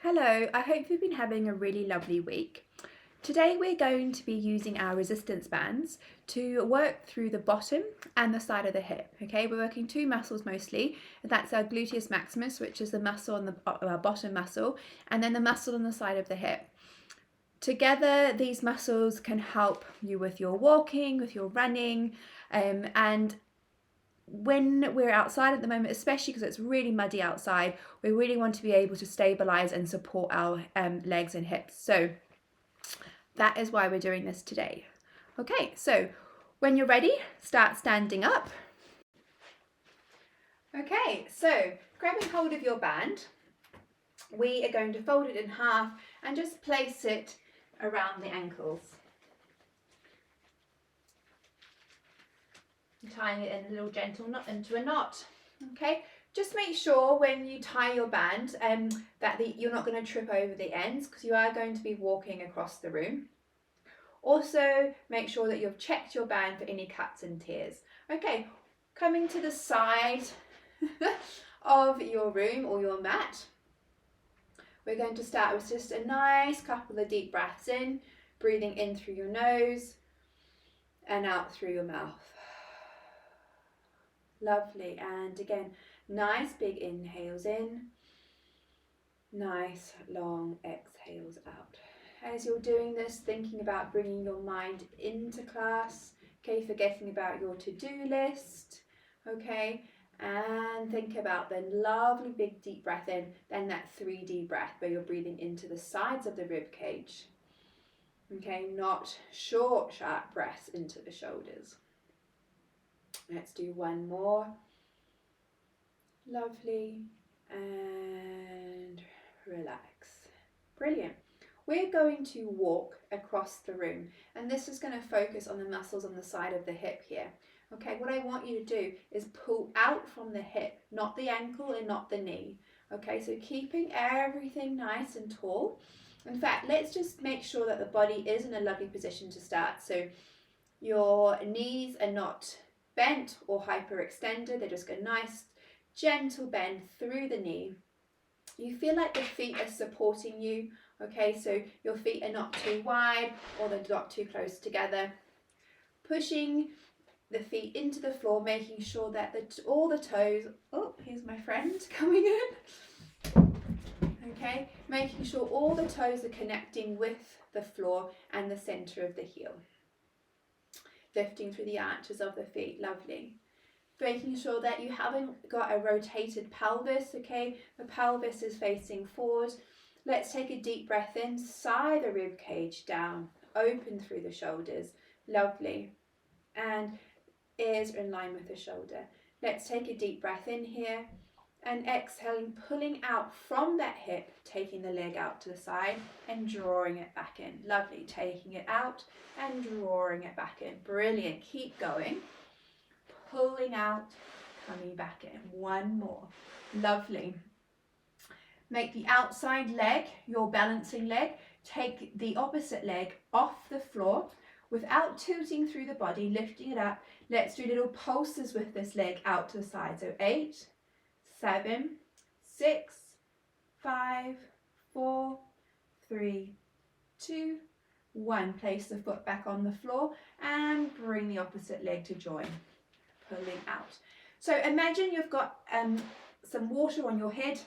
Hello, I hope you've been having a really lovely week. Today we're going to be using our resistance bands to work through the bottom and the side of the hip. Okay, we're working two muscles mostly. That's our gluteus maximus, which is the muscle on our bottom muscle, and then the muscle on the side of the hip. Together, these muscles can help you with your walking, with your running, and when we're outside at the moment, especially because it's really muddy outside, we really want to be able to stabilize and support our legs and hips. So that is why we're doing this today. Okay, so when you're ready, start standing up. Okay, so grabbing hold of your band, we are going to fold it in half and just place it around the ankles. Tying it in a little gentle knot into a knot. Okay, just make sure when you tie your band that you're not going to trip over the ends, because you are going to be walking across the room. Also, make sure that you've checked your band for any cuts and tears. Okay, coming to the side of your room or your mat, we're going to start with just a nice couple of deep breaths in, breathing in through your nose and out through your mouth. Lovely. And again, nice big inhales in, nice long exhales out. As you're doing this, thinking about bringing your mind into class, okay, forgetting about your to-do list, okay, and think about the lovely big deep breath in, then that 3D breath where you're breathing into the sides of the rib cage, okay, not short, sharp breaths into the shoulders. Let's do one more. Lovely. And relax. Brilliant. We're going to walk across the room, and this is going to focus on the muscles on the side of the hip here. Okay, what I want you to do is pull out from the hip, not the ankle and not the knee. Okay, so keeping everything nice and tall. In fact, let's just make sure that the body is in a lovely position to start. So your knees are not bent or hyperextended, they're just a nice gentle bend through the knee. You feel like the feet are supporting you, okay, so your feet are not too wide or they're not too close together. Pushing the feet into the floor, making sure that all the toes, oh, here's my friend coming in. Okay, making sure all the toes are connecting with the floor and the center of the heel. Lifting through the arches of the feet, lovely. Making sure that you haven't got a rotated pelvis, okay? The pelvis is facing forward. Let's take a deep breath in, sigh the rib cage down, open through the shoulders, lovely. And ears are in line with the shoulder. Let's take a deep breath in here and exhaling, pulling out from that hip, taking the leg out to the side and drawing it back in. Lovely, taking it out and drawing it back in. Brilliant, keep going. Pulling out, coming back in. One more. Lovely. Make the outside leg your balancing leg. Take the opposite leg off the floor without tilting through the body, lifting it up. Let's do little pulses with this leg out to the side. So 8, 7, 6, 5, 4, 3, 2, 1. Place the foot back on the floor and bring the opposite leg to join. Pulling out. So imagine you've got some water on your head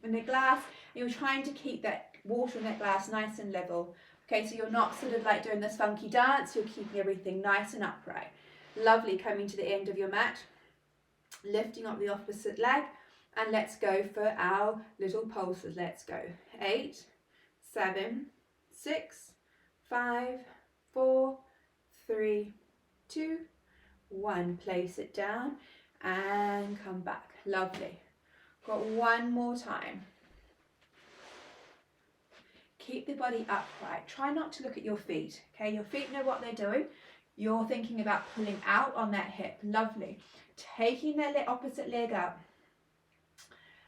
in a glass, and you're trying to keep that water in that glass nice and level. Okay, so you're not sort of like doing this funky dance, you're keeping everything nice and upright. Lovely, coming to the end of your mat, lifting up the opposite leg, and let's go for our little pulses. Let's go. 8, 7, 6, 5, 4, 3, 2, 1. Place it down and come back. Lovely. Got one more time. Keep the body upright. Try not to look at your feet. Okay, your feet know what they're doing. You're thinking about pulling out on that hip. Lovely. Taking the opposite leg up.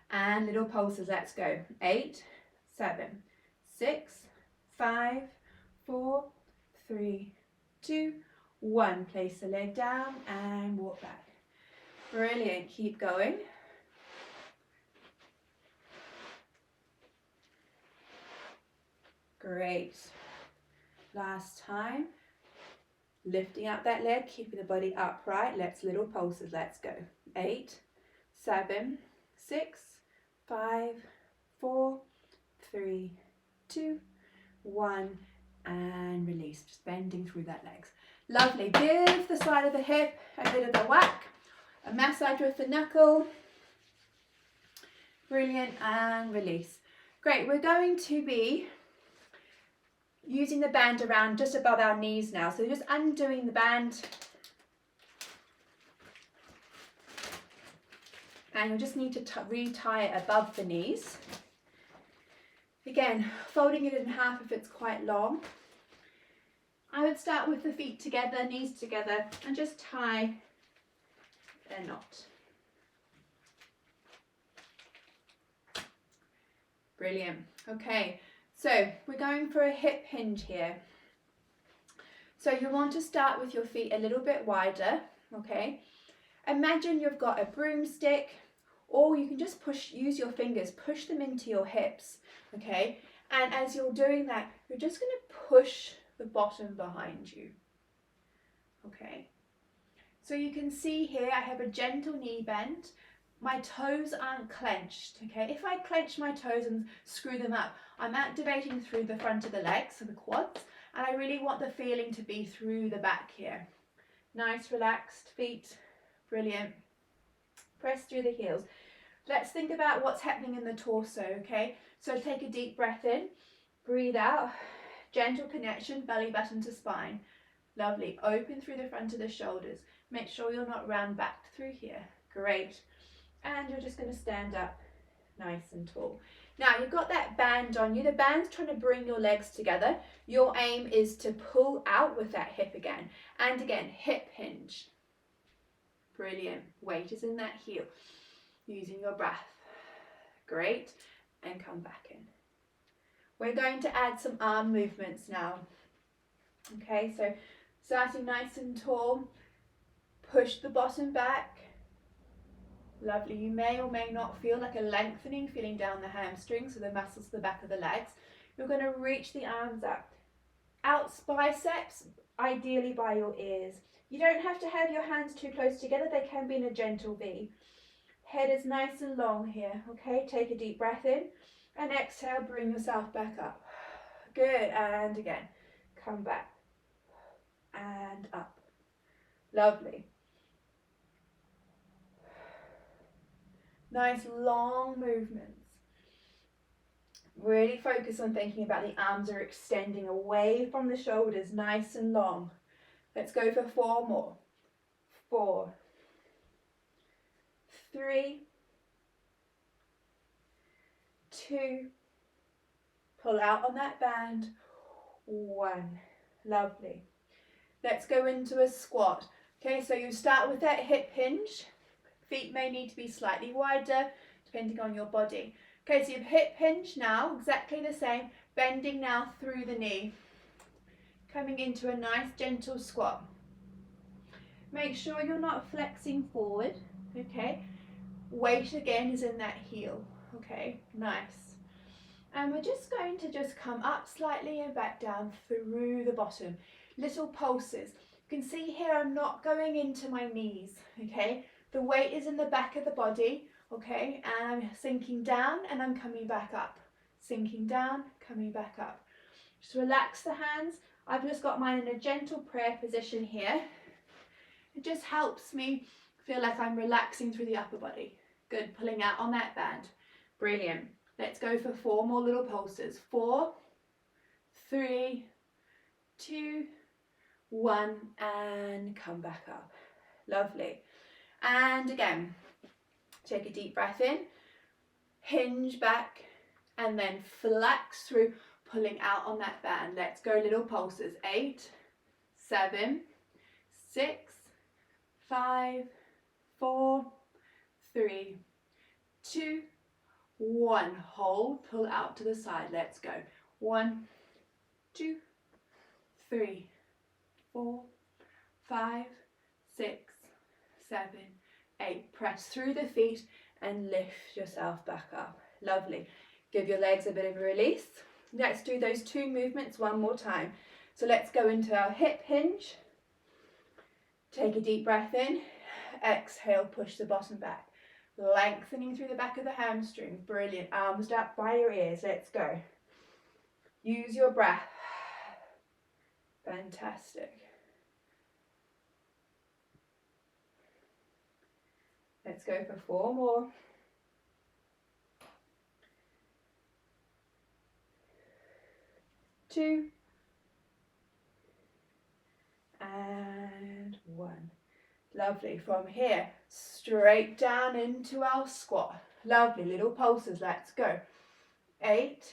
And little pulses. Let's go. 8, 7, 6, 5, 4, 3, 2, 1. Place the leg down and walk back. Brilliant. Keep going. Great. Last time. Lifting up that leg, keeping the body upright. Let's little pulses. Let's go. 8, 7, 6, 5, 4, 3, 2, 1, and release. Just bending through that legs. Lovely. Give the side of the hip a bit of a whack. A massage with the knuckle. Brilliant. And release. Great. We're going to be using the band around just above our knees now. So just undoing the band. And you'll just need to re-tie it above the knees. Again, folding it in half if it's quite long. I would start with the feet together, knees together, and just tie a knot. Brilliant. Okay, so we're going for a hip hinge here. So you want to start with your feet a little bit wider, okay? Imagine you've got a broomstick, or you can just use your fingers, push them into your hips, okay? And as you're doing that, you're just going to push the bottom behind you, okay? So you can see here I have a gentle knee bend. My toes aren't clenched, okay? If I clench my toes and screw them up, I'm activating through the front of the legs, so the quads, and I really want the feeling to be through the back here. Nice relaxed feet, brilliant. Press through the heels. Let's think about what's happening in the torso, okay? So take a deep breath in, breathe out, gentle connection, belly button to spine. Lovely, open through the front of the shoulders. Make sure you're not round back through here. Great. And you're just going to stand up nice and tall. Now you've got that band on you. The band's trying to bring your legs together. Your aim is to pull out with that hip again. And again, hip hinge. Brilliant. Weight is in that heel. Using your breath. Great. And come back in. We're going to add some arm movements now. Okay, so starting nice and tall. Push the bottom back. Lovely. You may or may not feel like a lengthening feeling down the hamstrings, so the muscles to the back of the legs. You're going to reach the arms up. Out biceps, ideally by your ears. You don't have to have your hands too close together. They can be in a gentle V. Head is nice and long here. Okay, take a deep breath in and exhale, bring yourself back up. Good, and again. Come back and up. Lovely. Nice long movements. Really focus on thinking about the arms are extending away from the shoulders, nice and long. Let's go for 4 more. 4, 3, 2, pull out on that band, 1. Lovely. Let's go into a squat. Okay, so you start with that hip hinge. Feet may need to be slightly wider depending on your body. Okay, so you've hip hinge now, exactly the same, bending now through the knee. Coming into a nice gentle squat. Make sure you're not flexing forward, okay? Weight again is in that heel, okay? Nice. And we're just going to just come up slightly and back down through the bottom. Little pulses. You can see here I'm not going into my knees, okay? The weight is in the back of the body, okay? And I'm sinking down and I'm coming back up. Sinking down, coming back up. Just relax the hands. I've just got mine in a gentle prayer position here. It just helps me feel like I'm relaxing through the upper body. Good, pulling out on that band. Brilliant. Let's go for 4 more little pulses. 4, 3, 2, 1, and come back up. Lovely. And again, take a deep breath in, hinge back, and then flex through, pulling out on that band. Let's go little pulses. 8, 7, 6, 5, 4, 3, 2, 1. Hold, pull out to the side. Let's go. 1, 2, 3, 4, 5, 6, 7, 8. Press through the feet and lift yourself back up. Lovely. Give your legs a bit of a release. Let's do those 2 movements one more time. So let's go into our hip hinge. Take a deep breath in. Exhale, push the bottom back. Lengthening through the back of the hamstring. Brilliant. Arms up by your ears. Let's go. Use your breath. Fantastic. Let's go for 4 more. 2 and 1. Lovely. From here, straight down into our squat. Lovely. Little pulses. Let's go. 8,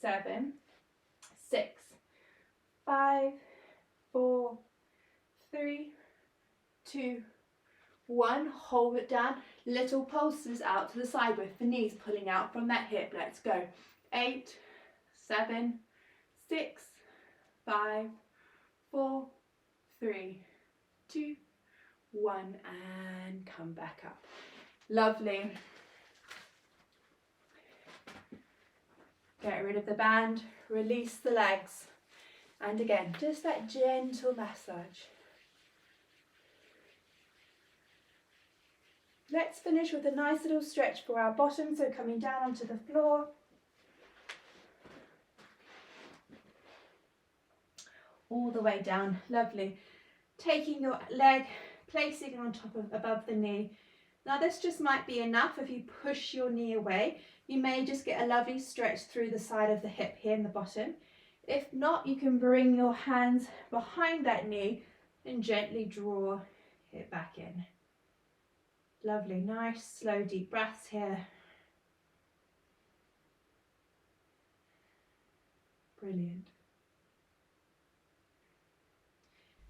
7, 6, 5, 4, 3, 2, 1. Hold it down. Little pulses out to the side with the knees pulling out from that hip. Let's go. 8, 7, 6, 5, 4, 3, 2, 1, and come back up. Lovely. Get rid of the band, release the legs, and again, just that gentle massage. Let's finish with a nice little stretch for our bottom, so coming down onto the floor. All the way down, lovely. Taking your leg, placing it on top of above the knee. Now this just might be enough. If you push your knee away, you may just get a lovely stretch through the side of the hip here in the bottom. If not, you can bring your hands behind that knee and gently draw it back in. Lovely, nice, slow, deep breaths here. Brilliant.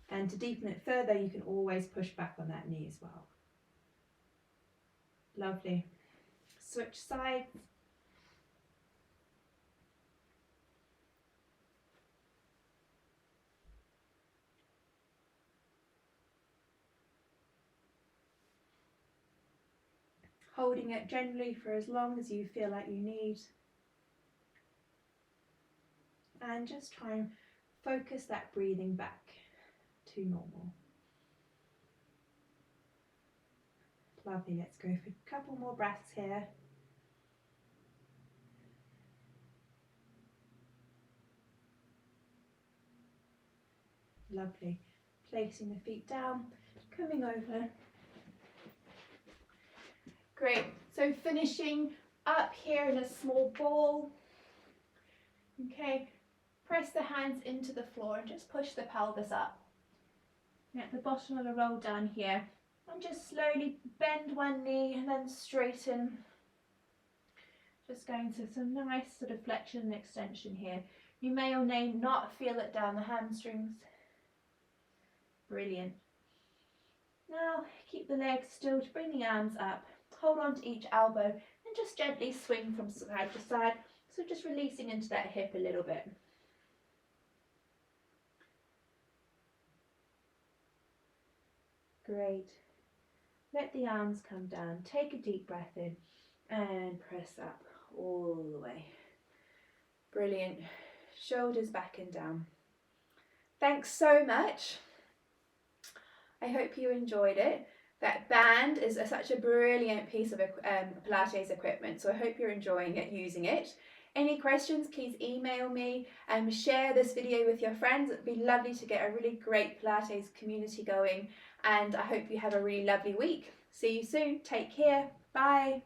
And to deepen it further, you can always push back on that knee as well. Lovely. Switch sides. Holding it gently for as long as you feel like you need. And just try and focus that breathing back to normal. Lovely, let's go for a couple more breaths here. Lovely. Placing the feet down, coming over. Great. So finishing up here in a small ball. Okay. Press the hands into the floor and just push the pelvis up. At the bottom of the roll down here. And just slowly bend one knee and then straighten. Just going to some nice sort of flexion and extension here. You may or may not feel it down the hamstrings. Brilliant. Now keep the legs still to bring the arms up. Hold on to each elbow and just gently swing from side to side. So just releasing into that hip a little bit. Great. Let the arms come down. Take a deep breath in and press up all the way. Brilliant. Shoulders back and down. Thanks so much. I hope you enjoyed it. That band is such a brilliant piece of Pilates equipment, so I hope you're enjoying it, using it. Any questions, please email me and share this video with your friends. It'd be lovely to get a really great Pilates community going, and I hope you have a really lovely week. See you soon. Take care. Bye.